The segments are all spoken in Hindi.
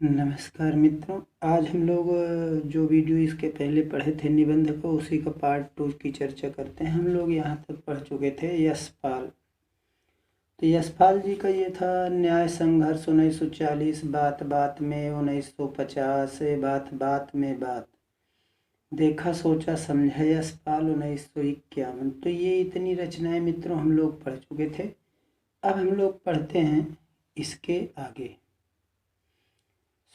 नमस्कार मित्रों। आज हम लोग जो वीडियो इसके पहले पढ़े थे निबंध को, उसी का पार्ट 2 की चर्चा करते हैं। हम लोग यहाँ तक पढ़ चुके थे यशपाल। तो यशपाल जी का ये था न्याय संघर्ष 1940, बात बात में 1950, बात बात में बात, देखा सोचा समझा यशपाल 1951। तो ये इतनी रचनाएं मित्रों हम लोग पढ़ चुके थे। अब हम लोग पढ़ते हैं इसके आगे।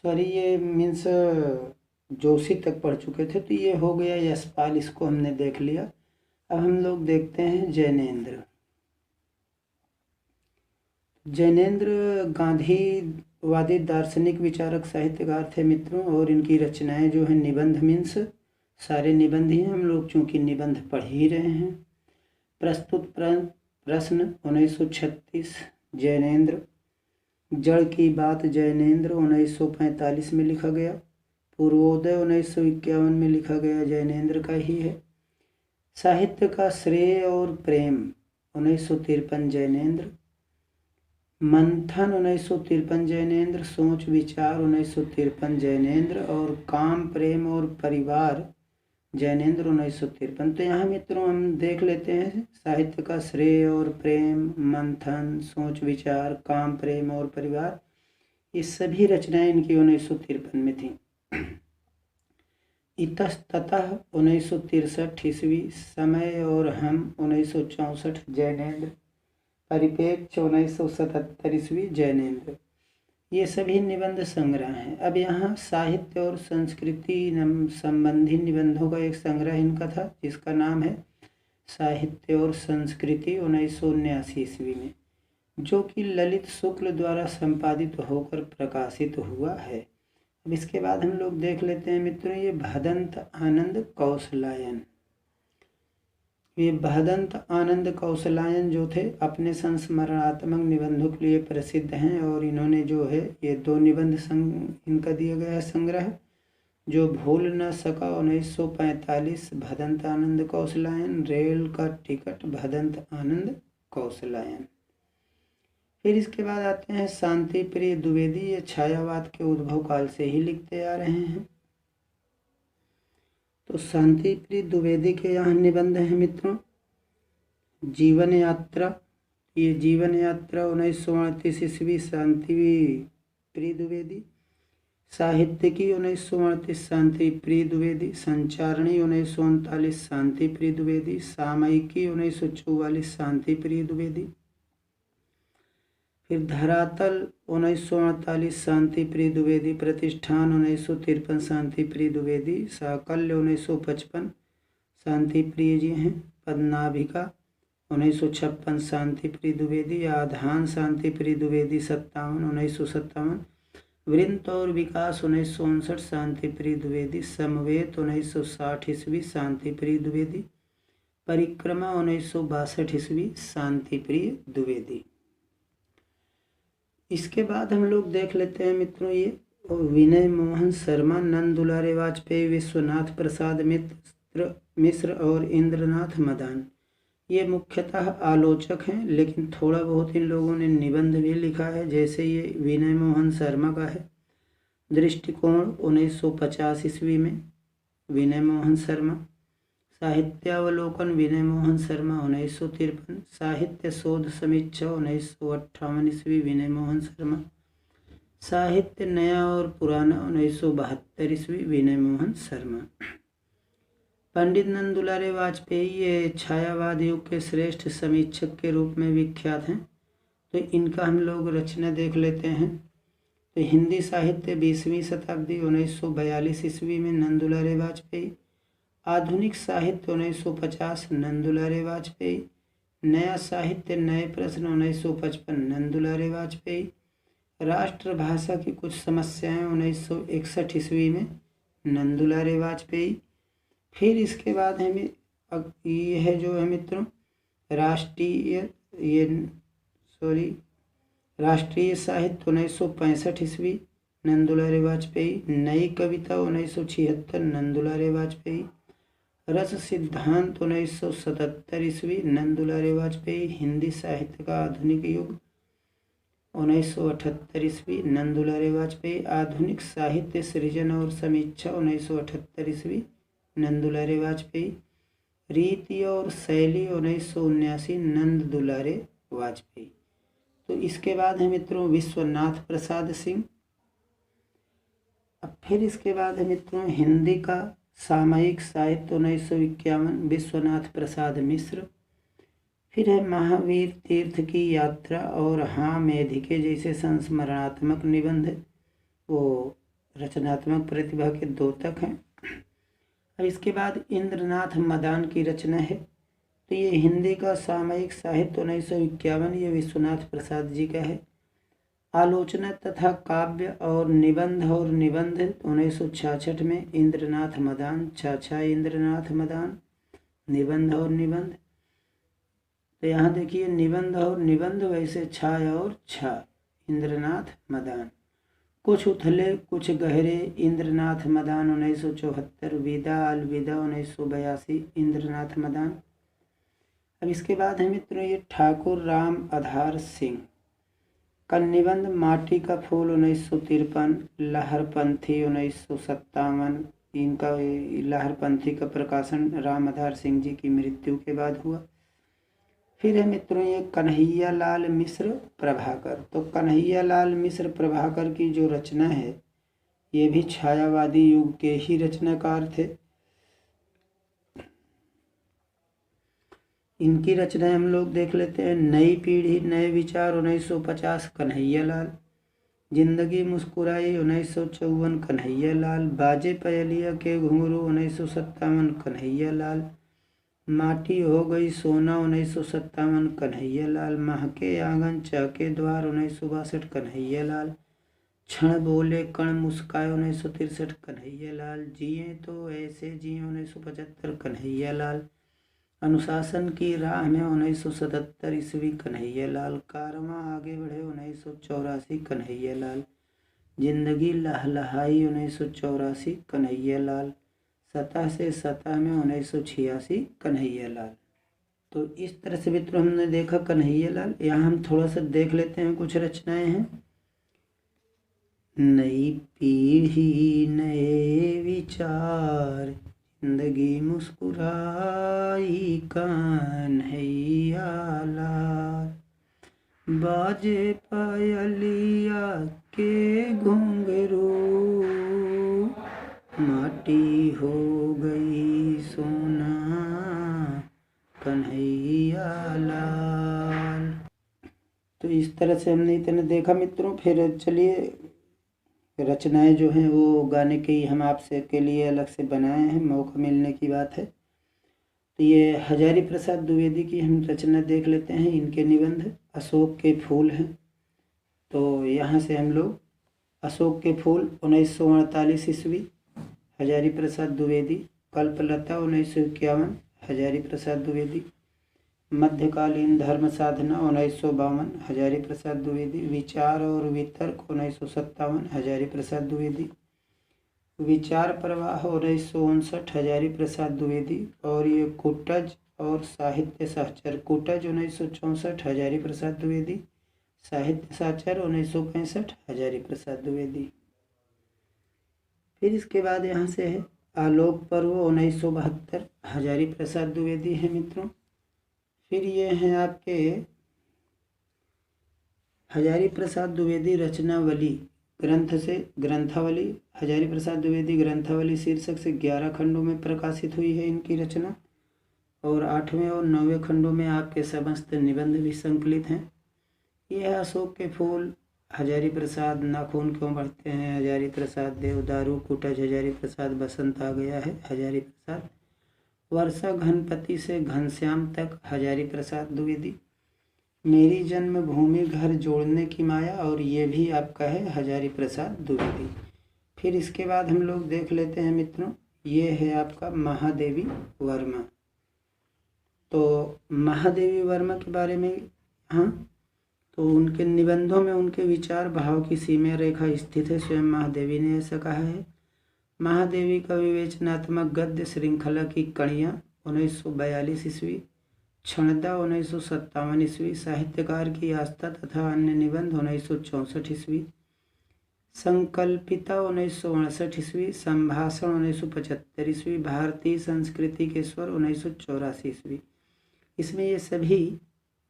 सॉरी, ये मीन्स जोशी तक पढ़ चुके थे, तो ये हो गया यशपाल, इसको हमने देख लिया। अब हम लोग देखते हैं जैनेंद्र। जैनेंद्र गांधीवादी दार्शनिक विचारक साहित्यकार थे मित्रों, और इनकी रचनाएं जो है निबंध मीन्स सारे निबंध ही हम लोग चूँकि निबंध पढ़ ही रहे हैं। प्रस्तुत प्रश्न 1936 जैनेंद्र। जड़ की बात जैनेंद्र 1945 में लिखा गया। पूर्वोदय 1951 में लिखा गया जैनेंद्र का ही है। साहित्य का श्रेय और प्रेम 1953 जैनेंद्र। मंथन 1953 जैनेंद्र। सोच विचार 1953 जैनेंद्र। और काम प्रेम और परिवार जैनेंद्र 1953। तो यहाँ मित्रों हम देख लेते हैं साहित्य का श्रेय और प्रेम, मंथन, सोच विचार, काम प्रेम और परिवार, ये सभी रचनाएं इनकी 1953 में थी। इतस्ततः 1963 ईस्वी। समय और हम 1964 जैनेंद्र। परिप्रेक्ष्य 1977 ईस्वी जैनेंद्र। ये सभी निबंध संग्रह हैं। अब यहाँ साहित्य और संस्कृति संबंधी निबंधों का एक संग्रह इनका था, जिसका नाम है साहित्य और संस्कृति 1979 ईस्वी में, जो कि ललित शुक्ल द्वारा संपादित होकर प्रकाशित हुआ है। अब इसके बाद हम लोग देख लेते हैं मित्रों ये भदंत आनंद कौशलायन। ये भदंत आनंद कौशलायन जो थे अपने संस्मरणात्मक निबंधों के लिए प्रसिद्ध हैं, और इन्होंने जो है ये 2 निबंध इनका दिया गया है संग्रह, जो भूल न सका 1945 भदंत आनंद कौशलायन, रेल का टिकट भदंत आनंद कौशलायन। फिर इसके बाद आते हैं शांति प्रिय द्विवेदी। ये छायावाद के उद्भव काल से ही लिखते आ रहे हैं। तो शांति प्रिय द्विवेदी के यहाँ निबंध हैं मित्रों। जीवन यात्रा। ये जीवन यात्रा 1938 ईस्वी शांति प्रिय द्विवेदी। साहित्यिकी 1938 शांति प्रिय द्विवेदी। संचारणी 1939 शांति प्रिय द्विवेदी। सामयिकी 1944 शांति प्रिय द्विवेदी। फिर धरातल 1948 शांति प्रिय द्विवेदी। प्रतिष्ठान 1953 शांति प्रिय द्विवेदी। साकल्य 1955 शांति प्रिय जी हैं। पद्नाभिका 1956 शांति प्रिय द्विवेदी। आधान शांति प्रिय द्विवेदी 1957। वृंत और विकास 1959 शांति प्रिय द्विवेदी। समवेत 1960 ईस्वी शांति प्रिय द्विवेदी। परिक्रमा 1962 ईस्वी शांति प्रिय द्विवेदी। इसके बाद हम लोग देख लेते हैं मित्रों ये विनय मोहन शर्मा, नंद दुलारे वाजपेयी, विश्वनाथ प्रसाद मिश्र और इंद्रनाथ मदान। ये मुख्यतः आलोचक हैं, लेकिन थोड़ा बहुत इन लोगों ने निबंध भी लिखा है। जैसे ये विनय मोहन शर्मा का है दृष्टिकोण 1950 ईस्वी में, विनय मोहन शर्मा। साहित्यावलोकन विनय मोहन शर्मा 1953। साहित्य शोध समीक्षा 1958 ईस्वी विनय मोहन शर्मा। साहित्य नया और पुराना 1972 ईस्वी विनय मोहन शर्मा। पंडित नंद दुलारे वाजपेयी ये छायावाद युग के श्रेष्ठ समीक्षक के रूप में विख्यात हैं। तो इनका हम लोग रचना देख लेते हैं। तो हिंदी साहित्य 20वीं शताब्दी 1942 ईस्वी में नंद दुलारे वाजपेयी। आधुनिक साहित्य 1950 नंद दुलारे वाजपेयी। नया साहित्य नए प्रश्न 1955 नंद दुलारे वाजपेयी। राष्ट्रभाषा की कुछ समस्याएं 1961 ईस्वी में नंद दुलारे वाजपेयी। फिर इसके बाद है ये है जो है मित्रों राष्ट्रीय साहित्य 1965 ईस्वी नंद दुलारे वाजपेयी। नई कविता 1976 नंद दुलारे वाजपेयी। रस सिद्धांत 1977 ईस्वी नंद दुलारे वाजपेयी। हिंदी साहित्य का आधुनिक युग 1978 ईस्वी। नंदुलारे वाजपेयी आधुनिक साहित्य सृजन और समीक्षा 1978 ईस्वी। नंदुलारे वाजपेयी। रीति और शैली 1979 नंद दुलारे वाजपेयी। तो इसके बाद है मित्रों विश्वनाथ प्रसाद सिंह। अब फिर इसके बाद है मित्रों हिंदी का सामयिक साहित्य 1951 विश्वनाथ प्रसाद मिश्र। फिर है महावीर तीर्थ की यात्रा और हाँ मेधिके जैसे संस्मरणात्मक निबंध, वो रचनात्मक प्रतिभा के द्योतक हैं। अब इसके बाद इंद्रनाथ मदान की रचना है, तो ये हिंदी का सामयिक साहित्य 1951, ये विश्वनाथ प्रसाद जी का है। आलोचना तथा काव्य और निबंध 1966 में इंद्रनाथ मदान, छाछा इंद्रनाथ मदान, निबंध और निबंध। तो यहाँ देखिए निबंध और निबंध, वैसे छा और छा, इंद्रनाथ मदान। कुछ उथले कुछ गहरे इंद्रनाथ मदान 1974। विदा अलविदा 1982 इंद्रनाथ मदान। अब इसके बाद है मित्रों ये ठाकुर राम आधार सिंह का निबंध माटी का फूल 1953। लहरपंथी 1957, इनका लहरपंथी का प्रकाशन राम आधार सिंह जी की मृत्यु के बाद हुआ। फिर है मित्रों ये कन्हैया लाल मिश्र प्रभाकर। तो कन्हैया लाल मिश्र प्रभाकर की जो रचना है ये भी छायावादी युग के ही रचनाकार थे। इनकी रचनाएं हम लोग देख लेते हैं। नई पीढ़ी नए विचार 1950 कन्हैया लाल। जिंदगी मुस्कुराई 1954 कन्हैया लाल। बाजे पयलिया के घुंघरू 1957 कन्हैया लाल। माटी हो गई सोना 1957 कन्हैया लाल। महके आंगन चहके द्वार 1962 कन्हैया लाल। क्षण बोले कण मुस्काए 1963 कन्हैया लाल। जिए तो ऐसे जिए 1975 कन्हैया लाल। अनुशासन की राह में 1977 ईस्वी कन्हैया लाल। कारवां आगे बढ़े 1984 कन्हैया लाल। जिंदगी लहलहाई 1984 कन्हैया लाल। सतह से सतह में 1986 कन्हैया लाल। तो इस तरह से मित्रों हमने देखा कन्हैया लाल। यहाँ हम थोड़ा सा देख लेते हैं कुछ रचनाएं हैं। नई पीढ़ी नए विचार, जिंदगी मुस्कुराई कन्हैया लाल। बाजे पायलिया के घुंघरू, माटी हो गई सोना कन्हैया लाल। तो इस तरह से हमने इतने देखा मित्रों। फिर चलिए रचनाएं जो हैं वो गाने के ही हम आपसे के लिए अलग से बनाए हैं, मौका मिलने की बात है। तो ये हजारी प्रसाद द्विवेदी की हम रचना देख लेते हैं। इनके निबंध अशोक के फूल हैं। तो यहाँ से हम लोग अशोक के फूल 1948 ईस्वी हजारी प्रसाद द्विवेदी। कल्पलता 1951 हजारी प्रसाद द्विवेदी। मध्यकालीन धर्म साधना 1952 हजारी प्रसाद द्विवेदी। विचार और वितर्क 1957 हजारी प्रसाद द्विवेदी। विचार प्रवाह 1959 हजारी प्रसाद द्विवेदी। और ये कुटज और साहित्य सहचर, कुटज 1964 हजारी प्रसाद द्विवेदी। साहित्य सहचर 1965 हजारी प्रसाद द्विवेदी। फिर इसके बाद यहाँ से है आलोक पर्व 1972 हजारी प्रसाद द्विवेदी है मित्रों। फिर ये हैं आपके हजारी प्रसाद द्विवेदी रचनावली ग्रंथ से, ग्रंथावली हजारी प्रसाद द्विवेदी ग्रंथावली शीर्षक से 11 खंडों में प्रकाशित हुई है इनकी रचना। और 8वें और 9वें खंडों में आपके समस्त निबंध भी संकलित हैं। ये है अशोक के फूल, हजारी प्रसाद नाखून क्यों बढ़ते हैं, हजारी प्रसाद देवदारू, कुटज हजारी प्रसाद बसंत आ गया है, हजारी प्रसाद वर्षा घनपति से घनश्याम तक हजारी प्रसाद द्विवेदी। मेरी जन्मभूमि घर जोड़ने की माया, और ये भी आपका है हजारी प्रसाद द्विवेदी। फिर इसके बाद हम लोग देख लेते हैं मित्रों, ये है आपका महादेवी वर्मा। तो महादेवी वर्मा के बारे में, हाँ, तो उनके निबंधों में उनके विचार भाव की सीमा रेखा स्थित है। स्वयं महादेवी ने ऐसा कहा है। महादेवी का विवेचनात्मक गद्य श्रृंखला की कड़ियाँ 1942 ईस्वी। क्षणदा 1957 ईस्वी, साहित्यकार की आस्था तथा अन्य निबंध 1964 ईस्वी, संकल्पिता 1968 ईस्वी, संभाषण 1975 ईस्वी, भारतीय संस्कृति के स्वर 1984 ईस्वी। इसमें ये सभी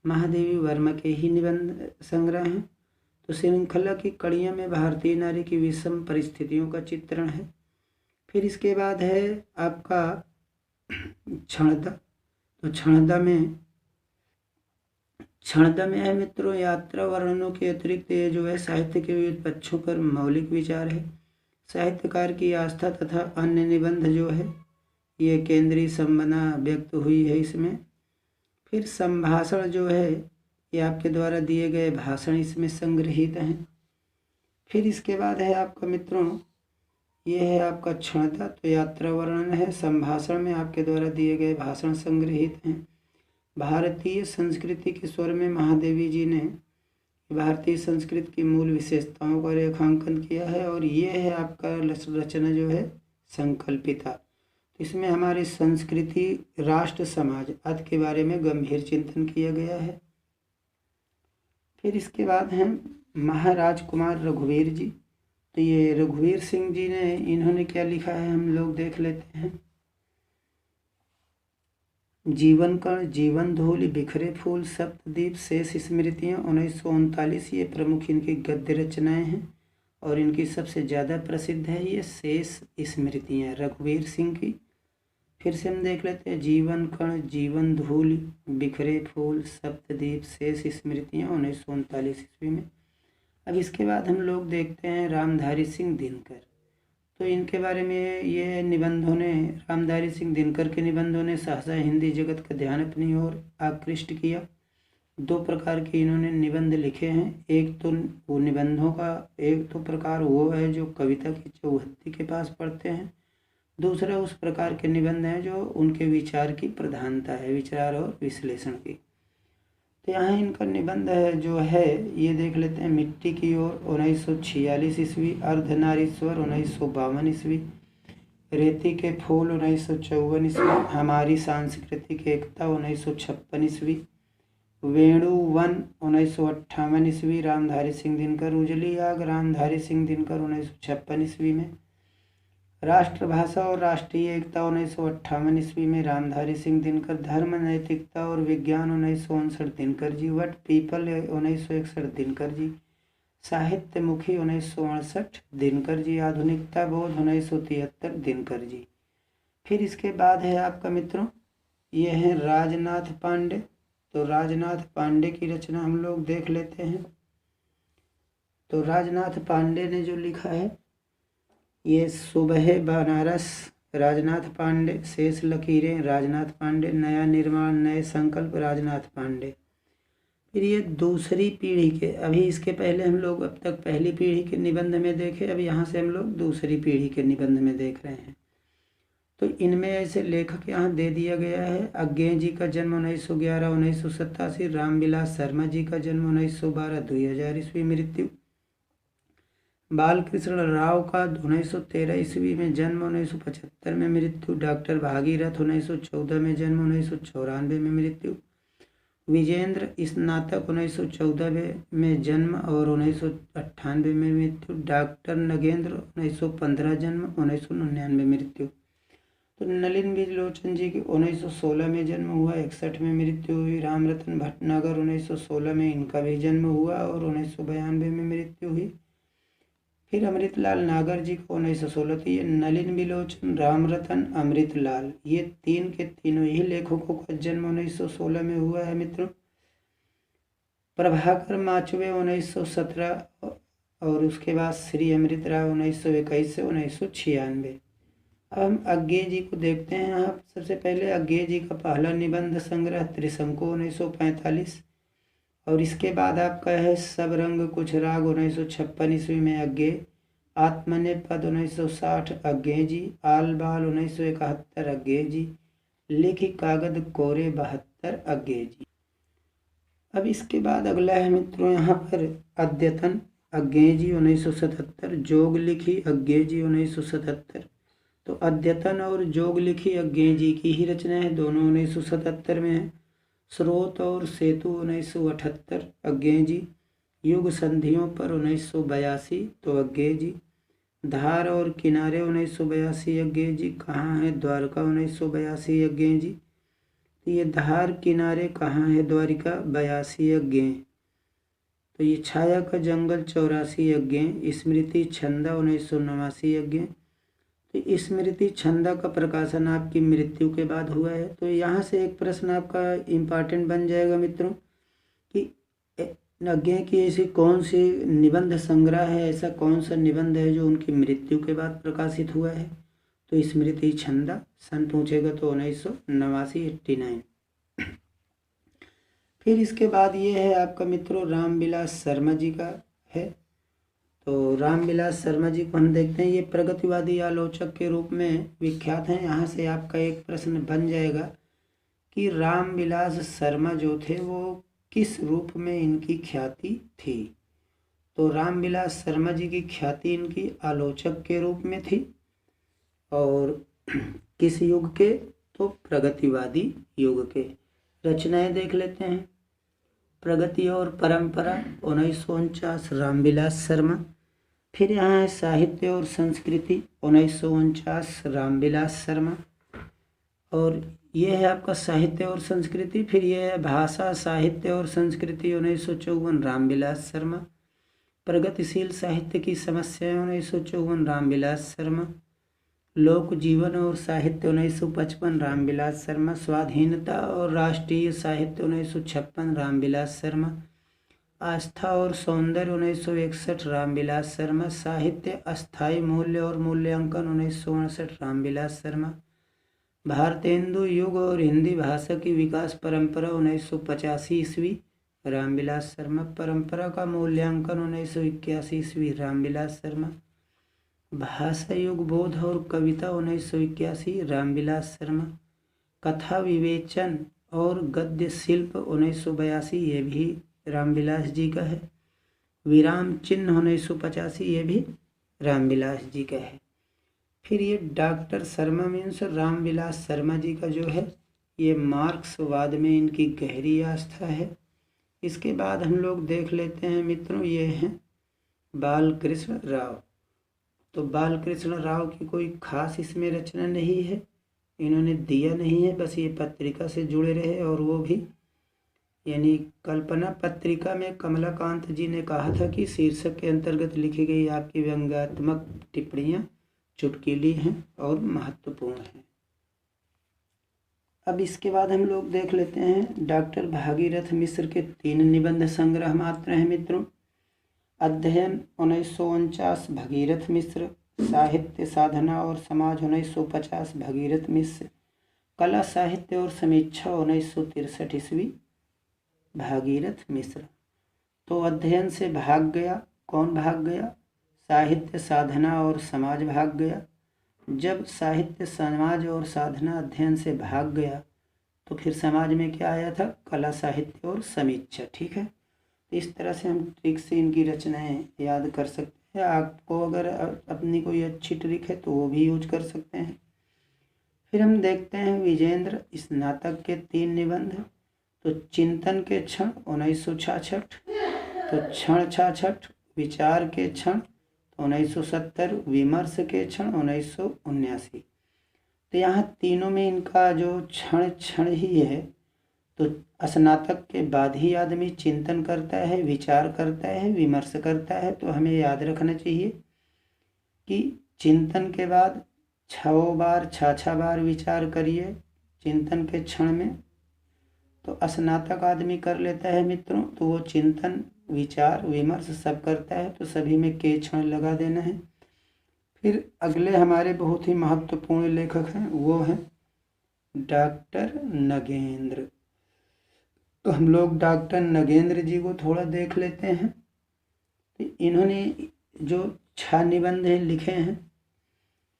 महादेवी वर्मा के ही निबंध संग्रह हैं। तो श्रृंखला की कड़ियों में भारतीय नारी की विषम परिस्थितियों का चित्रण है। फिर इसके बाद है आपका क्षणदा। तो क्षणदा में है मित्रों यात्रा वर्णनों के अतिरिक्त ये जो है साहित्य के विविध पक्षों पर मौलिक विचार है। साहित्यकार की आस्था तथा अन्य निबंध जो है ये केंद्रीय संभावना व्यक्त हुई है इसमें। फिर संभाषण जो है ये आपके द्वारा दिए गए भाषण इसमें संग्रहित हैं। फिर इसके बाद है आपका मित्रों ये है आपका क्षणदा। तो यात्रा वर्णन है, संभाषण में आपके द्वारा दिए गए भाषण संग्रहित हैं। भारतीय संस्कृति के स्वर में महादेवी जी ने भारतीय संस्कृति की मूल विशेषताओं का रेखांकन किया है। और ये है आपका रचना जो है संकल्पिता। इसमें हमारी संस्कृति, राष्ट्र, समाज आदि के बारे में गंभीर चिंतन किया गया है। फिर इसके बाद हैं महाराज कुमार रघुवीर जी। तो ये रघुवीर सिंह जी ने इन्होंने क्या लिखा है हम लोग देख लेते हैं। जीवन कण, जीवन धूल, बिखरे फूल, सप्तद्वीप, शेष स्मृतियाँ 1939 ये प्रमुख इनकी गद्य रचनाएं हैं। और इनकी सबसे ज़्यादा प्रसिद्ध है ये शेष स्मृतियाँ रघुवीर सिंह की। फिर से हम देख लेते हैं जीवन कण, जीवन धूल, बिखरे फूल, सप्तद्वीप, शेष स्मृतियाँ 1939 ईस्वी में। अब इसके बाद हम लोग देखते हैं रामधारी सिंह दिनकर। तो इनके बारे में ये निबंधों ने, रामधारी सिंह दिनकर के निबंधों ने सहसा हिंदी जगत का ध्यान अपनी ओर आकृष्ट किया। दो प्रकार के इन्होंने निबंध लिखे हैं। एक तो वो निबंधों का एक तो प्रकार वो है जो कविता की चौहत्ती के पास पढ़ते हैं। दूसरा उस प्रकार के निबंध हैं जो उनके विचार की प्रधानता है, विचार और विश्लेषण की। तो यहाँ इनका निबंध है जो है ये देख लेते हैं। मिट्टी की ओर 1946 ईस्वी, अर्धनारीश्वर 1952 ईस्वी, रेती के फूल 1954 ईस्वी, हमारी सांस्कृतिक एकता 1956 ईस्वी, वेणुवन 1958 ईस्वी, रामधारी सिंह दिनकर, उजली आग रामधारी सिंह दिनकर 1956 ईस्वी में, राष्ट्रभाषा और राष्ट्रीय एकता 1958 ईस्वी में रामधारी सिंह दिनकर, धर्म, नैतिकता और विज्ञान 1959 दिनकर जी, वट पीपल 1961 दिनकर जी, साहित्य मुखी 1968 दिनकर जी, आधुनिकता बोध 1973 दिनकर जी। फिर इसके बाद है आपका मित्रों ये है राजनाथ पांडे। तो राजनाथ पांडे की रचना हम लोग देख लेते हैं। तो राजनाथ पांडे ने जो लिखा है ये सुबह बनारस राजनाथ पांडे, शेष लकीरें राजनाथ पांडे, नया निर्माण नए संकल्प राजनाथ पांडे। फिर ये दूसरी पीढ़ी के, अभी इसके पहले हम लोग अब तक पहली पीढ़ी के निबंध में देखे, अब यहाँ से हम लोग दूसरी पीढ़ी के निबंध में देख रहे हैं। तो इनमें ऐसे लेखक यहाँ दे दिया गया है। अज्ञे जी का जन्म 1911 1987, रामविलास शर्मा जी का जन्म 1912 2000 ईस्वी मृत्यु, बालकृष्ण राव का 1913 ईस्वी में जन्म 1975 में मृत्यु, डॉक्टर भागीरथ 1914 में जन्म 1994 में मृत्यु, विजेंद्र स्नातक 1914 में जन्म और 1998 में मृत्यु, डॉक्टर नगेंद्र 1915 जन्म 1999 मृत्यु। तो नलिन बिलोचन जी की 1916 में जन्म हुआ, 61 में मृत्यु हुई। रामरतन भटनागर 1916 में इनका भी जन्म हुआ और 1992 में मृत्यु हुई। फिर अमृतलाल नागर जी को 1916। तो ये नलिन बिलोचन, रामरतन, अमृतलाल ये तीन के तीनों ही लेखकों का जन्म 1916 में हुआ है मित्रों। प्रभाकर माचवे 1917 और उसके बाद श्री अमृत राव 1921 से 1996। अब हम अज्ञे जी को देखते हैं। यहाँ सबसे पहले अज्ञे जी का पहला निबंध संग्रह त्रिशंकु 1945 और इसके बाद आपका है सब रंग कुछ राग 1956 ईस्वी में अज्ञे, आत्मने पद 1960 अज्ञे जी, आल बाल 1971 अज्ञे जी, लिखी कागद कोरे 72 अज्ञे जी। अब इसके बाद अगला है मित्रों यहाँ पर अद्यतन अज्ञे जी 1977, जोग लिखी अज्ञे जी 1977। तो अद्यतन और जोग लिखी अज्ञे जी की ही रचना है, दोनों 1977 में है। स्रोत और सेतु 1978 अज्ञे जी। युग संधियों पर 1982 तो अज्ञे जी। धार और किनारे 1982 अज्ञे जी। कहाँ है द्वारका 1982 अज्ञे जी। ये धार किनारे कहाँ है द्वारिका 82 अज्ञे। तो ये छाया का जंगल 84 अज्ञे। स्मृति छंदा 1989 अज्ञे। तो स्मृति छंदा का प्रकाशन आपकी मृत्यु के बाद हुआ है। तो यहाँ से एक प्रश्न आपका इम्पॉर्टेंट बन जाएगा मित्रों कि अज्ञे की ऐसी कौन सी निबंध संग्रह है, ऐसा कौन सा निबंध है जो उनकी मृत्यु के बाद प्रकाशित हुआ है। तो स्मृति छंदा। सन पूछेगा तो 1989 89। फिर इसके बाद ये है आपका मित्रों रामविलास शर्मा जी का है। तो रामविलास शर्मा जी को हम देखते हैं, ये प्रगतिवादी आलोचक के रूप में विख्यात हैं। यहाँ से आपका एक प्रश्न बन जाएगा कि रामविलास शर्मा जो थे वो किस रूप में इनकी ख्याति थी। तो रामविलास शर्मा जी की ख्याति इनकी आलोचक के रूप में थी। और किस युग के, तो प्रगतिवादी युग के। रचनाएं देख लेते हैं। प्रगति और परंपरा 1949 रामविलास शर्मा। फिर यहाँ है साहित्य और संस्कृति 1949 रामविलास शर्मा। और ये है आपका साहित्य और संस्कृति। फिर ये है भाषा साहित्य और संस्कृति 1954 रामविलास शर्मा। प्रगतिशील साहित्य की समस्याएं 1954 रामविलास शर्मा। लोक जीवन और साहित्य 1955 रामविलास शर्मा। स्वाधीनता और राष्ट्रीय साहित्य 1956 रामविलास शर्मा। आस्था और सौंदर्य 1961 रामविलास शर्मा। साहित्य अस्थायी मूल्य और मूल्यांकन 1968 रामविलास शर्मा। भारतेंदु युग और हिंदी भाषा की विकास परंपरा 1985 ईस्वी रामविलास शर्मा। परंपरा का मूल्यांकन 1981 ईस्वी रामविलास शर्मा। भाषा युग बोध और कविता 1981 रामविलास शर्मा। कथा विवेचन और गद्य शिल्प 1982 ये भी रामविलास जी का है। विराम चिन्ह 1985 ये भी रामविलास जी का है। फिर ये डॉक्टर शर्मा मीन्स रामविलास शर्मा जी का जो है ये मार्क्सवाद में इनकी गहरी आस्था है। इसके बाद हम लोग देख लेते हैं मित्रों, ये हैं बालकृष्ण राव। तो बालकृष्ण राव की कोई खास इसमें रचना नहीं है, इन्होंने दिया नहीं है, बस ये पत्रिका से जुड़े रहे। और वो भी यानी कल्पना पत्रिका में कमलाकांत जी ने कहा था कि शीर्षक के अंतर्गत लिखी गई आपकी व्यंग्यात्मक टिप्पणियाँ चुटकीली हैं और महत्वपूर्ण हैं। अब इसके बाद हम लोग देख लेते हैं डॉक्टर भागीरथ मिश्र के 3 निबंध संग्रह मात्र हैं मित्रों। अध्ययन 1949 भगीरथ मिश्र। साहित्य साधना और समाज 1950 भगीरथ मिश्र। कला साहित्य और समीक्षा 1963 ईस्वी भागीरथ मिश्र। तो अध्ययन से भाग गया, कौन भाग गया? साहित्य साधना और समाज भाग गया। जब साहित्य समाज और साधना अध्ययन से भाग गया तो फिर समाज में क्या आया था? कला साहित्य और समीक्षा। ठीक है, इस तरह से हम ट्रिक से इनकी रचनाएं याद कर सकते हैं। आपको अगर अपनी कोई अच्छी ट्रिक है तो वो भी यूज कर सकते हैं। फिर हम देखते हैं विजेंद्र स्नातक के 3 निबंध। तो चिंतन के क्षण 1966, तो क्षण छाछठ। विचार के क्षण 1970, विमर्श के क्षण 1979। तो यहाँ तीनों में इनका जो क्षण क्षण ही है। तो स्नातक के बाद ही आदमी चिंतन करता है, विचार करता है, विमर्श करता है। तो हमें याद रखना चाहिए कि चिंतन के बाद 6 बार 6 बार विचार करिए चिंतन के क्षण में। तो स्नातक आदमी कर लेता है मित्रों, तो वो चिंतन विचार विमर्श सब करता है। तो सभी में के क्षण लगा देना है। फिर अगले हमारे बहुत ही महत्वपूर्ण लेखक हैं, वो हैं डॉक्टर नगेंद्र। तो हम लोग डॉक्टर नगेंद्र जी को थोड़ा देख लेते हैं। तो इन्होंने जो 6 निबंध लिखे हैं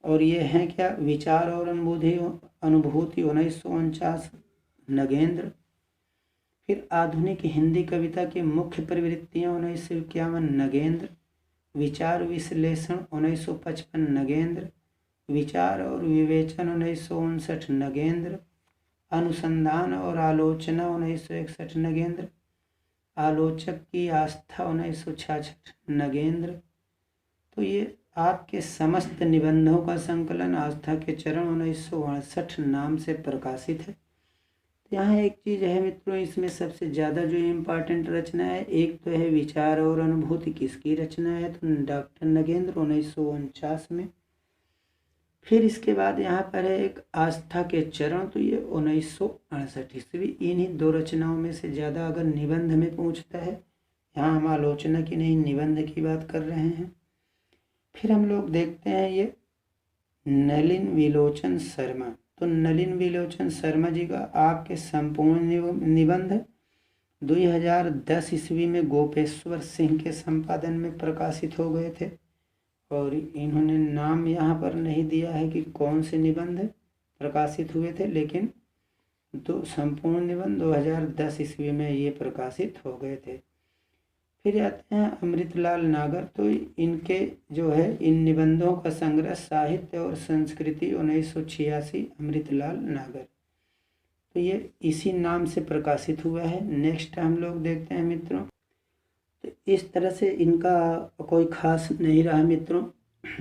और ये हैं क्या? विचार और अनुभूति 1949 नगेंद्र। फिर आधुनिक हिंदी कविता की मुख्य प्रवृत्तियाँ 1951 नगेंद्र। विचार विश्लेषण 1955 नगेंद्र। विचार और विवेचन 1959 नगेंद्र। अनुसंधान और आलोचना 1961 नगेंद्र। आलोचक की आस्था 1966 नगेंद्र। तो ये आपके समस्त निबंधों का संकलन आस्था के चरण 1968 नाम से प्रकाशित है। यहाँ एक चीज़ है मित्रों, इसमें सबसे ज़्यादा जो इम्पोर्टेंट रचना है, एक तो है विचार और अनुभूति, किसकी रचना है, तो डॉक्टर नगेंद्र 1949 में। फिर इसके बाद यहाँ पर है एक आस्था के चरण, तो ये 1968 ईस्वी। इन्हीं दो रचनाओं में से ज़्यादा अगर निबंध में पूछता है, यहाँ हम आलोचना की नहीं निबंध की बात कर रहे हैं। फिर हम लोग देखते हैं ये नलिन विलोचन शर्मा। तो नलिन विलोचन शर्मा जी का आपके संपूर्ण निबंध 2010 ईस्वी में गोपेश्वर सिंह के संपादन में प्रकाशित हो गए थे, और इन्होंने नाम यहाँ पर नहीं दिया है कि कौन से निबंध प्रकाशित हुए थे, लेकिन संपूर्ण निबंध 2010 ईस्वी में ये प्रकाशित हो गए थे। फिर आते हैं अमृतलाल नागर। तो इनके जो है इन निबंधों का संग्रह साहित्य और संस्कृति 1986 अमृतलाल नागर, तो ये इसी नाम से प्रकाशित हुआ है। नेक्स्ट हम लोग देखते हैं मित्रों, तो इस तरह से इनका कोई खास नहीं रहा मित्रों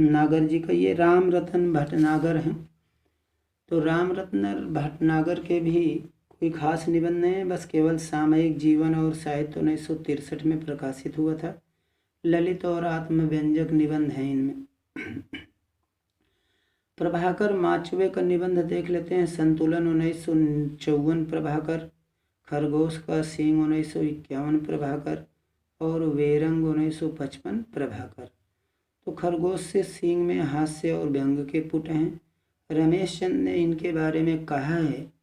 नागर जी का। ये राम रतन भटनागर हैं। तो राम रत्न भटनागर के भी कोई खास निबंध नहीं है, बस केवल सामयिक जीवन और साहित्य 1963 में प्रकाशित हुआ था। ललित और आत्मव्यंजक निबंध हैं इनमें। प्रभाकर माचवे का निबंध देख लेते हैं। संतुलन 1954 प्रभाकर, खरगोश का सींग 1951 प्रभाकर, और वेरंग 1955 प्रभाकर। तो खरगोश से सींग में हास्य और व्यंग के पुट हैं। रमेश चंद ने इनके बारे में कहा है,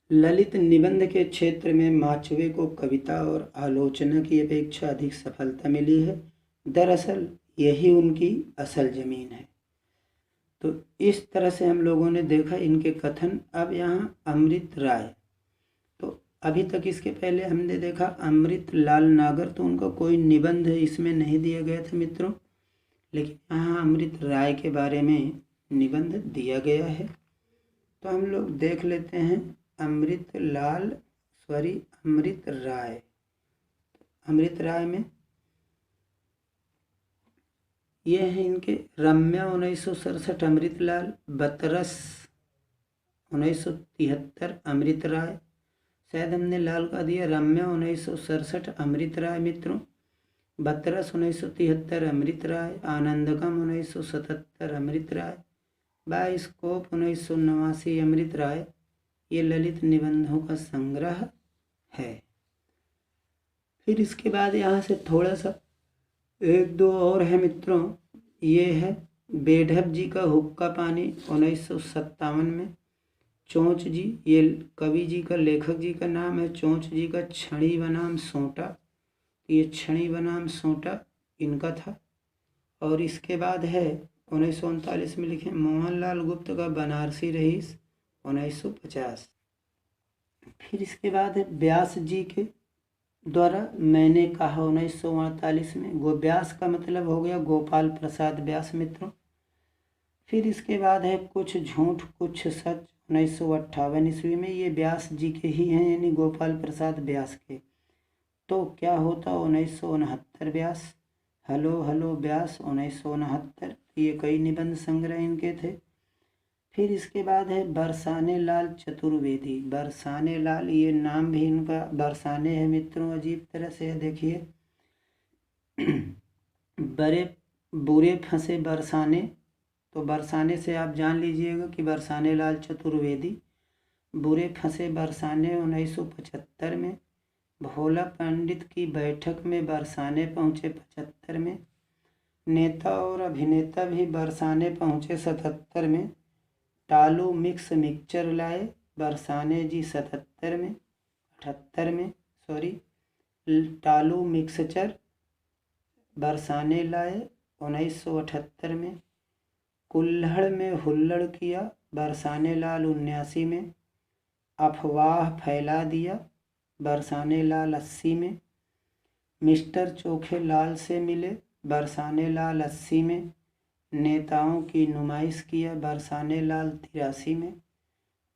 ललित निबंध के क्षेत्र में माचवे को कविता और आलोचना की अपेक्षा अधिक सफलता मिली है। दरअसल यही उनकी असल जमीन है। तो इस तरह से हम लोगों ने देखा इनके कथन। अब यहाँ अमृत राय, तो अभी तक इसके पहले हमने देखा अमृत लाल नागर, तो उनका कोई निबंध इसमें नहीं दिया गया था मित्रों, लेकिन यहाँ अमृत राय के बारे में निबंध दिया गया है। तो हम लोग देख लेते हैं अमृत राय। अमृत राय में ये है इनके रम्या 1967 अमृतलाल, बतरस 1973 अमृत राय, शायद हमने लाल का दिया। रम्या 1967 अमृत राय मित्रों, बतरस 1973 अमृत राय, आनंदकम 1977 अमृत राय, बाइस्कोप 1989 अमृत राय। ये ललित निबंधों का संग्रह है। फिर इसके बाद यहाँ से थोड़ा सा एक दो और है मित्रों। ये है बेढप जी का हुक्का पानी 1957 में। चोंच जी, ये कवि जी का, लेखक जी का नाम है। चोंच जी का छड़ी बनाम सोंटा, ये छड़ी बनाम सोंटा इनका था। और इसके बाद है 1939 में लिखे मोहनलाल गुप्त का बनारसी रईस 1950। फिर इसके बाद है व्यास जी के द्वारा मैंने कहा 1948 में। व्यास का मतलब हो गया गोपाल प्रसाद व्यास मित्रों। फिर इसके बाद है कुछ झूठ कुछ सच 1958 ईस्वी में। ये व्यास जी के ही हैं, यानी गोपाल प्रसाद व्यास के। तो क्या होता 1969 व्यास, हलो हलो व्यास 1969। ये कई निबंध संग्रह इनके थे। फिर इसके बाद है बरसाने लाल चतुर्वेदी। बरसाने लाल, ये नाम भी इनका बरसाने है मित्रों, अजीब तरह से है। देखिए बड़े बुरे फंसे बरसाने, तो बरसाने से आप जान लीजिएगा कि बरसाने लाल चतुर्वेदी। बुरे फंसे बरसाने 1975 में। भोला पंडित की बैठक में बरसाने पहुँचे 75 में। नेता और अभिनेता भी बरसाने पहुँचे 77 में। टालू मिक्स मिक्सचर लाए बरसाने जी 77 में, 78 में सॉरी। टालू मिक्सचर बरसाने लाए 1978 में। कुल्हड़ में हुल्लड़ किया बरसाने लाल 79 में। अफवाह फैला दिया बरसाने लाल 80 में। मिस्टर चोखे लाल से मिले बरसाने लाल 80 में। नेताओं की नुमाइश किया बरसाने लाल 83 में।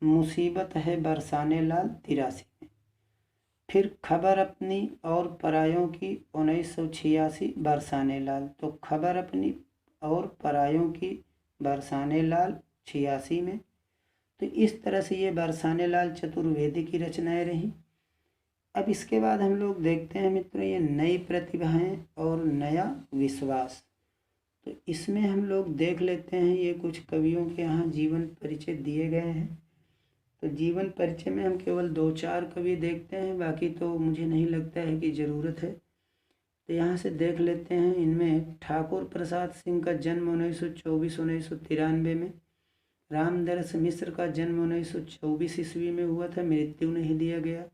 मुसीबत है बरसाने लाल 83 में। फिर खबर अपनी और परायों की 1986 बरसाने लाल। तो खबर अपनी और परायों की बरसाने लाल 86 में। तो इस तरह से ये बरसाने लाल चतुर्वेदी की रचनाएं रहीं। अब इसके बाद हम लोग देखते हैं मित्रों ये नई प्रतिभाएं और नया विश्वास। तो इसमें हम लोग देख लेते हैं ये कुछ कवियों के यहाँ जीवन परिचय दिए गए हैं। तो जीवन परिचय में हम केवल 2-4 कवि देखते हैं, बाकी तो मुझे नहीं लगता है कि ज़रूरत है। तो यहाँ से देख लेते हैं। इनमें ठाकुर प्रसाद सिंह का जन्म 1924-1993 में। रामदरस मिश्र का जन्म 1924 ईस्वी में हुआ था, मृत्यु नहीं दिया गया।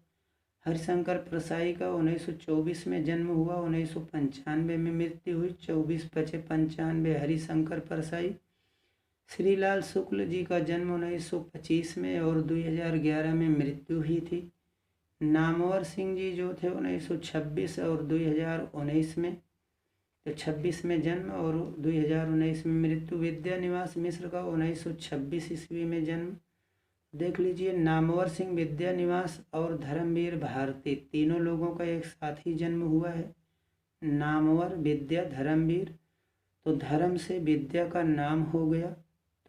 हरिशंकर परसाई का 1924 में जन्म हुआ, 1995 में मृत्यु हुई। 24/5/95 हरिशंकर परसाई। श्रीलाल शुक्ल जी का जन्म 1925 में और 2011 में मृत्यु हुई थी। नामवर सिंह जी जो थे 1926 और 2019 में, तो 26 में जन्म और 2019 में मृत्यु। विद्यानिवास मिश्र का 1926 ईस्वी में जन्म। देख लीजिए, नामवर सिंह, विद्यानिवास और धर्मवीर भारती तीनों लोगों का एक साथ ही जन्म हुआ है। नामवर, विद्या, धर्मवीर। तो धर्म से विद्या का नाम हो गया,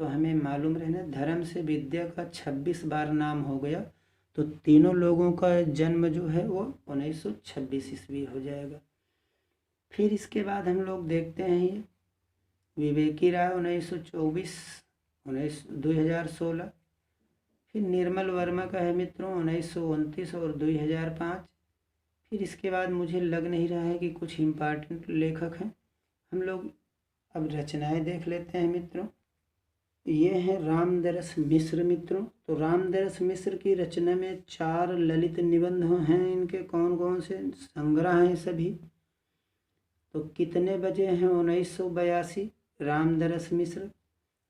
तो हमें मालूम रहना धर्म से विद्या का 26 बार नाम हो गया। तो तीनों लोगों का जन्म जो है वो 1926 ईस्वी हो जाएगा। फिर इसके बाद हम लोग देखते हैं ये विवेकी राय 1924 2016। फिर निर्मल वर्मा का है मित्रों 1929 और 2005। फिर इसके बाद मुझे लग नहीं रहा है कि कुछ इम्पॉर्टेंट लेखक हैं। हम लोग अब रचनाएं देख लेते हैं मित्रों। ये हैं रामदरस मिश्र मित्रों। तो रामदरस मिश्र की रचना में 4 ललित निबंध हैं। इनके कौन कौन से संग्रह हैं सभी। तो कितने बजे हैं 1982 रामदरस मिश्र।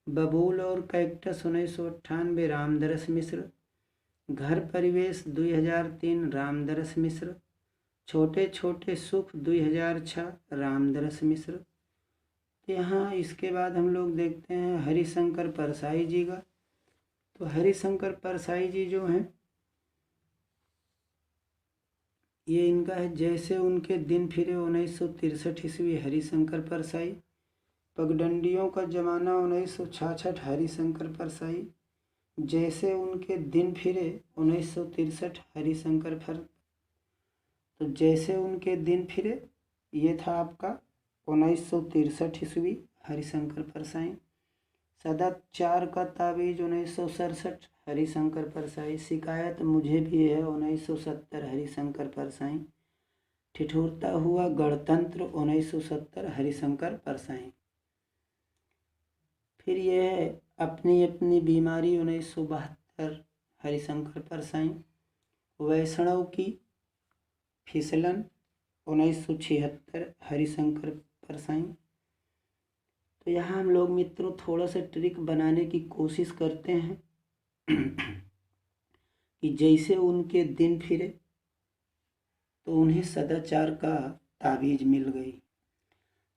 बबूल और कैक्टस 1998 रामदरस मिश्र। घर परिवेश 2003 रामदरस मिश्र। छोटे छोटे सुख 2006 रामदरस मिश्र। तो यहाँ इसके बाद हम लोग देखते हैं हरिशंकर परसाई जी का। तो हरिशंकर परसाई जी जो हैं ये इनका है जैसे उनके दिन फिरे 1963 ईस्वी हरिशंकर परसाई। पगडंडियों का जमाना 1966 हरिशंकर परसाई। जैसे उनके दिन फिरे 1963 हरिशंकर तो जैसे उनके दिन फिरे ये था आपका 1963 ईस्वी हरिशंकर परसाई। सदाचार का ताबीज 1967 हरिशंकर परसाई। शिकायत मुझे भी है 1970 हरिशंकर परसाई। ठिठुरता हुआ गणतंत्र 1970 हरिशंकर परसाई। फिर ये है अपनी अपनी बीमारी 1972 हरिशंकर परसाई। वैष्णव की फिसलन 1976 हरिशंकर परसाई। तो यहाँ हम लोग मित्रों थोड़ा सा ट्रिक बनाने की कोशिश करते हैं कि जैसे उनके दिन फिरे तो उन्हें सदाचार का ताबीज मिल गई।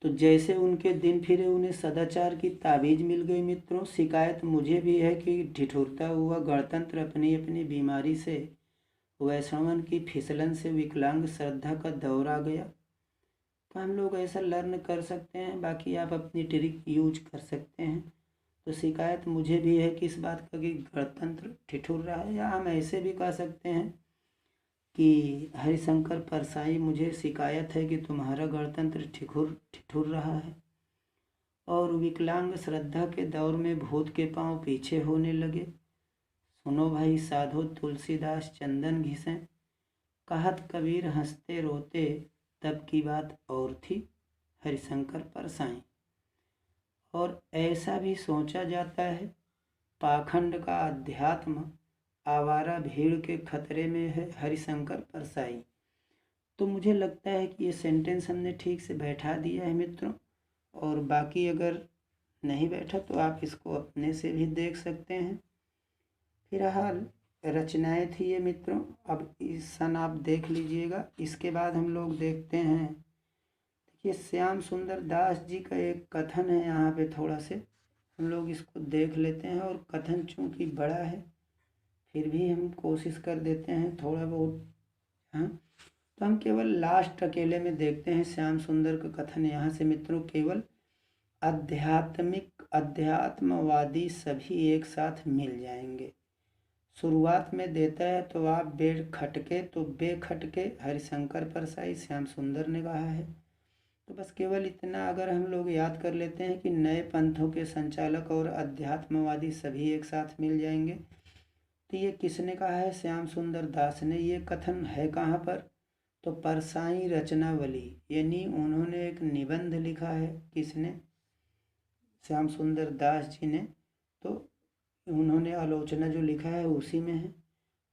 तो जैसे उनके दिन फिरे उन्हें सदाचार की ताबीज मिल गई मित्रों। शिकायत मुझे भी है कि ठिठुरता हुआ गणतंत्र अपनी अपनी बीमारी से। वैष्णवन की फिसलन से विकलांग श्रद्धा का दौर आ गया। तो हम लोग ऐसा लर्न कर सकते हैं, बाकी आप अपनी ट्रिक यूज कर सकते हैं। तो शिकायत मुझे भी है कि इस बात का कि गणतंत्र ठिठुर रहा है, या हम ऐसे भी कह सकते हैं कि हरिशंकर परसाई मुझे शिकायत है कि तुम्हारा गणतंत्र ठिठुर रहा है। और विकलांग श्रद्धा के दौर में भूत के पांव पीछे होने लगे। सुनो भाई साधो तुलसीदास चंदन घिसें। कहत कबीर हंसते रोते तब की बात और थी हरिशंकर परसाई। और ऐसा भी सोचा जाता है पाखंड का अध्यात्म आवारा भीड़ के खतरे में है हरिशंकर परसाई। तो मुझे लगता है कि ये सेंटेंस हमने ठीक से बैठा दिया है मित्रों। और बाकी अगर नहीं बैठा तो आप इसको अपने से भी देख सकते हैं। फिलहाल रचनाएं थी ये मित्रों। अब इस सन आप देख लीजिएगा। इसके बाद हम लोग देखते हैं, देखिए श्याम सुंदर दास जी का एक कथन है यहाँ पे, थोड़ा से हम लोग इसको देख लेते हैं। और कथन चूँकि बड़ा है फिर भी हम कोशिश कर देते हैं थोड़ा बहुत। हाँ, तो हम केवल लास्ट अकेले में देखते हैं श्याम सुंदर का कथन। यहाँ से मित्रों केवल अध्यात्मवादी सभी एक साथ मिल जाएंगे। शुरुआत में देता है तो आप बेखटके हरिशंकर परसाई श्याम सुंदर ने कहा है। तो बस केवल इतना अगर हम लोग याद कर लेते हैं कि नए पंथों के संचालक और अध्यात्मवादी सभी एक साथ मिल जाएंगे, तो ये किसने कहा है? श्याम सुंदर दास ने। ये कथन है कहाँ पर? तो परसाई रचनावली, यानी उन्होंने एक निबंध लिखा है। किसने? श्याम सुंदर दास जी ने। तो उन्होंने आलोचना जो लिखा है उसी में है।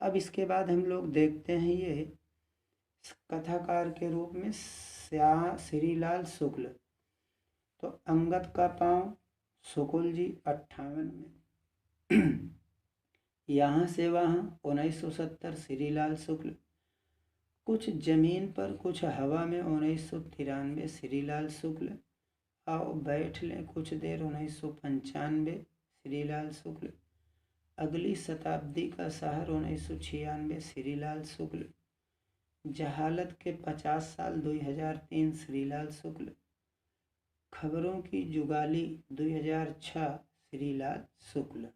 अब इसके बाद हम लोग देखते हैं ये कथाकार के रूप में श्रीलाल शुक्ल। तो अंगद का पाँव शुक्ल जी 58 में। यहाँ से वहाँ 1970 श्रीलाल शुक्ल। कुछ जमीन पर कुछ हवा में 1993 श्रीलाल शुक्ल। आओ बैठ लें कुछ देर 1995 श्रीलाल शुक्ल। अगली शताब्दी का शहर 1996 श्रीलाल शुक्ल। जहालत के 50 साल 2003 श्रीलाल शुक्ल। खबरों की जुगाली 2006 श्रीलाल शुक्ल।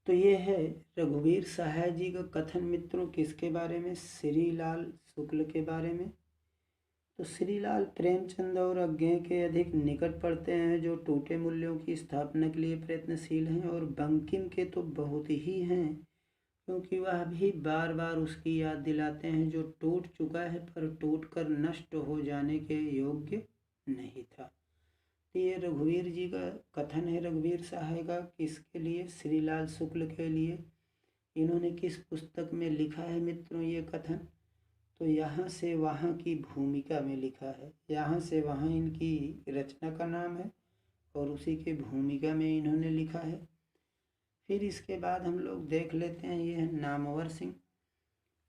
तो ये है रघुवीर सहाय जी का कथन मित्रों। किसके बारे में? श्रीलाल शुक्ल के बारे में। तो श्रीलाल प्रेमचंद और अज्ञेय के अधिक निकट पड़ते हैं, जो टूटे मूल्यों की स्थापना के लिए प्रयत्नशील हैं। और बंकिम के तो बहुत ही हैं, क्योंकि वह भी बार बार उसकी याद दिलाते हैं जो टूट चुका है पर टूटकर नष्ट हो जाने के योग्य नहीं था। तो ये रघुवीर जी का कथन है, रघुवीर सहाय का। किसके लिए? श्रीलाल शुक्ल के लिए। इन्होंने किस पुस्तक में लिखा है मित्रों ये कथन? तो यहाँ से वहाँ की भूमिका में लिखा है। यहाँ से वहाँ इनकी रचना का नाम है और उसी के भूमिका में इन्होंने लिखा है। फिर इसके बाद हम लोग देख लेते हैं ये है नामवर सिंह।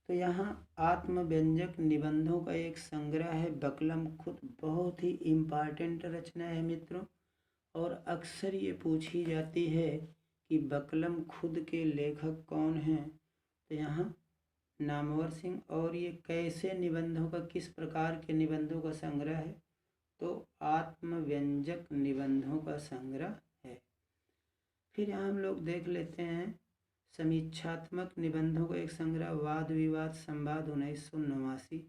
तो यहाँ आत्मव्यंजक निबंधों का एक संग्रह है बकलम खुद। बहुत ही इम्पॉर्टेंट रचना है मित्रों, और अक्सर ये पूछी जाती है कि बकलम खुद के लेखक कौन हैं। तो यहाँ नामवर सिंह। और ये कैसे निबंधों का, किस प्रकार के निबंधों का संग्रह है? तो आत्मव्यंजक निबंधों का संग्रह है। फिर यहाँ हम लोग देख लेते हैं समीक्षात्मक निबंधों का एक संग्रह वाद विवाद संवाद 1989।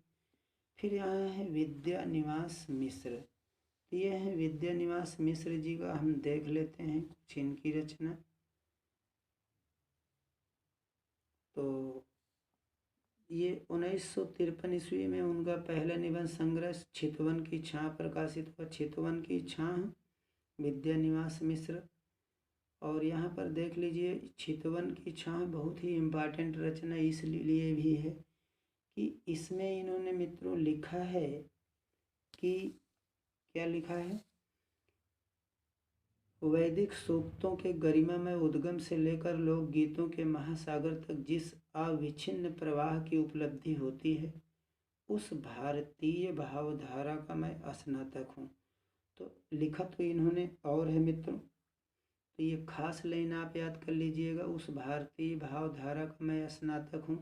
फिर यहाँ है विद्या निवास मिश्र। ये है विद्या निवास मिश्र जी का। हम देख लेते हैं कुछ इनकी रचना। तो ये 1953 ईस्वी में उनका पहला निबंध संग्रह चितवन की छां प्रकाशित हुआ। चितवन की छां, विद्या निवास मिश्र। और यहाँ पर देख लीजिए चितवन की छां बहुत ही इम्पॉर्टेंट रचना इसलिए भी है कि इसमें इन्होंने मित्रों लिखा है कि क्या लिखा है? वैदिक सूक्तों के गरिमामय उद्गम से लेकर लोकगीतों के महासागर तक जिस अविच्छिन्न प्रवाह की उपलब्धि होती है, उस भारतीय भावधारा का मैं स्नातक हूँ। तो लिखा तो इन्होंने और है मित्रों, तो ये खास लाइन आप याद कर लीजिएगा। उस भारतीय भावधारा का मैं स्नातक हूँ।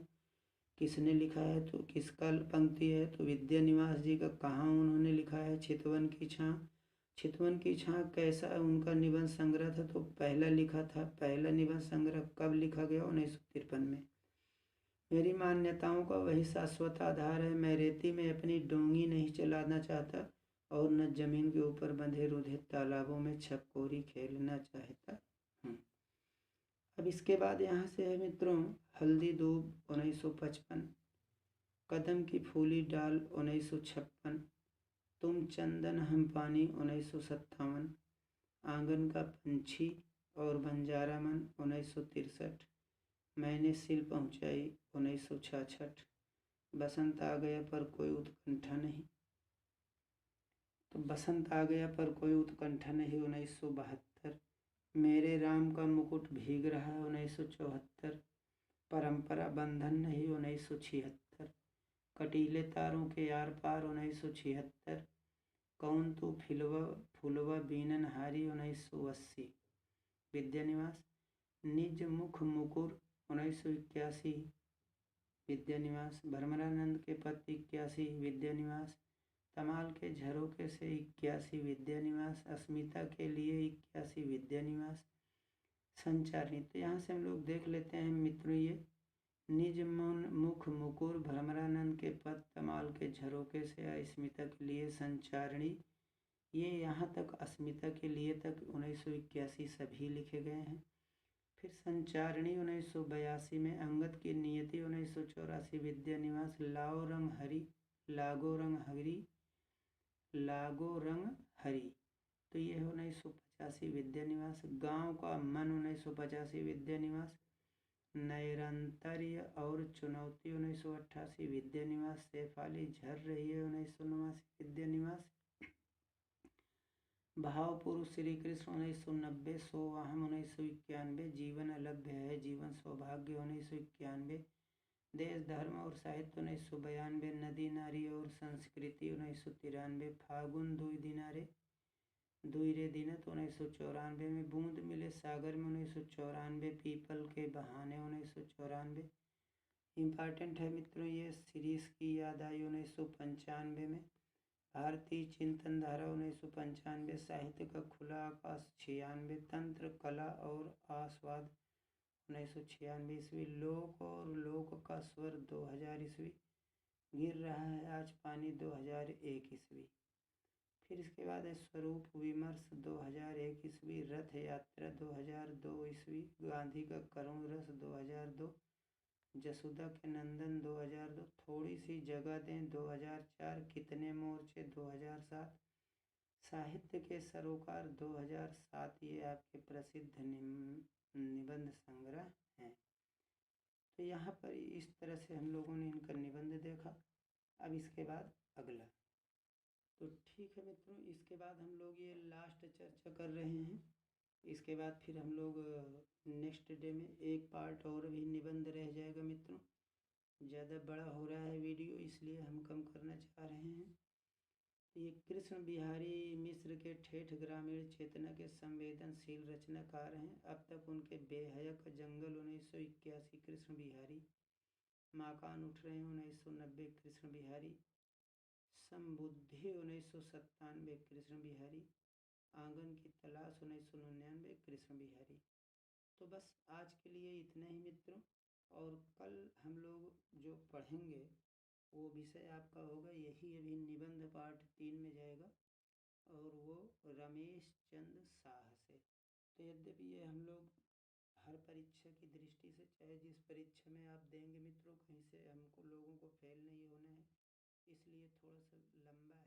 किसने लिखा है? तो किसका पंक्ति है? तो विद्या निवास जी का। कहाँ उन्होंने लिखा है? चितवन की छां। चितवन की छां कैसा उनका निबंध संग्रह था? तो पहला लिखा था। पहला निबंध संग्रह कब लिखा गया? 1953 में। मेरी मान्यताओं का वही शाश्वत आधार है। मैं रेती में अपनी डोंगी नहीं चलाना चाहता और न जमीन के ऊपर बंधे रुधे तालाबों में छपकोरी खेलना चाहता हूँ। अब इसके बाद यहाँ से है मित्रों हल्दी दूब 1955, कदम की फूली डाल 1956, तुम चंदन हम पानी 1957, आंगन का पंछी और बंजारा मन 1963, मैंने सिल पहुँचाई 1966, बसंत आ गया पर कोई उत्कंठा नहीं। तो बसंत आ गया पर कोई उत्कंठा नहीं 1972, मेरे राम का मुकुट भीग रहा 1974, परंपरा बंधन नहीं 1976, कटीले तारों के आर पार 1976, कौन तू फुलवा बीनन हारी 1980, विद्या निवास। निज मुख मुकुर 1981 विद्या निवास, भ्रमरानंद के पत्र 81 विद्या निवास, तमाल के झरोके से 81 विद्या निवास, अस्मिता के लिए 81 विद्या निवास, संचारणी। तो यहाँ से हम लोग देख लेते हैं मित्रों, ये निज मन मुख मुकुर, भ्रमरानंद के पद, तमाल के झरोके से, अस्मिता के लिए, संचारणी, ये यहाँ तक अस्मिता के लिए तक 1981 सभी लिखे गए हैं। फिर संचारणी 1982 में, अंगद की नियति 1984 विद्या निवास, लाओ रंग हरी, लागो रंग हरी, लागो रंग हरी, तो ये है 1985 विद्या निवास। गांव का मन 1985 विद्या निवास, नैरंतर्य और चुनौती 1988 विद्या निवास, शेफाली झर रही है 1989 विद्या निवास, भाव पुरुष श्री कृष्ण 1990, सोवाहम 1991, जीवन अलभ्य है जीवन सौभाग्य 1991, देश धर्म और साहित्य 1992, नदी नारी और संस्कृति 1993, फागुन दुई रे दिनत 1994 में, बूंद मिले सागर में 1994, पीपल के बहाने 1994, इम्पॉर्टेंट है मित्रों ये, सीरीज की याद आई 1995 में, भारतीय चिंतन धारा 1995, साहित्य का खुला आकाश 96, तंत्र कला और आस्वाद 1996 ईस्वी, लोक और लोक का स्वर 2000 ईस्वी, गिर रहा है आज पानी 2001 ईस्वी। फिर इसके बाद है स्वरूप विमर्श 2001 ईस्वी, रथ यात्रा 2002 ईस्वी, गांधी का करुण रस 2002, जसुदा के नंदन 2002, थोड़ी सी जगह दें 2004, कितने मोर्चे 2007, साहित्य के सरोकार 2007, ये आपके प्रसिद्ध निबंध संग्रह हैं। तो यहाँ पर इस तरह से हम लोगों ने इनका निबंध देखा। अब इसके बाद अगला, तो ठीक है मित्रों, इसके बाद हम लोग ये लास्ट चर्चा कर रहे हैं। इसके बाद फिर हम लोग नेक्स्ट डे में एक पार्ट और भी निबंध रह जाएगा मित्रों। ज़्यादा बड़ा हो रहा है वीडियो, इसलिए हम कम करना चाह रहे हैं। ये कृष्ण बिहारी मिश्र के ठेठ ग्रामीण चेतना के संवेदनशील रचनाकार हैं। अब तक उनके बेहयक जंगल 1981 कृष्ण बिहारी, माकान उठ रहे हैं 1990 कृष्ण बिहारी, समबुद्धि 1997 कृष्ण बिहारी, आंगन की तलाश 1999 कृष्ण बिहारी। तो बस आज के लिए इतना ही मित्रों, और कल हम लोग जो पढ़ेंगे वो विषय आपका होगा यही, अभी निबंध पार्ट 3 में जाएगा, और वो रमेश चंद्र शाह से। तो यद्यपि ये हम लोग हर परीक्षा की दृष्टि से, चाहे जिस परीक्षा में आप देंगे मित्रों, कहीं से हमको लोगों को फेल नहीं होना है, इसलिए थोड़ा सा लंबा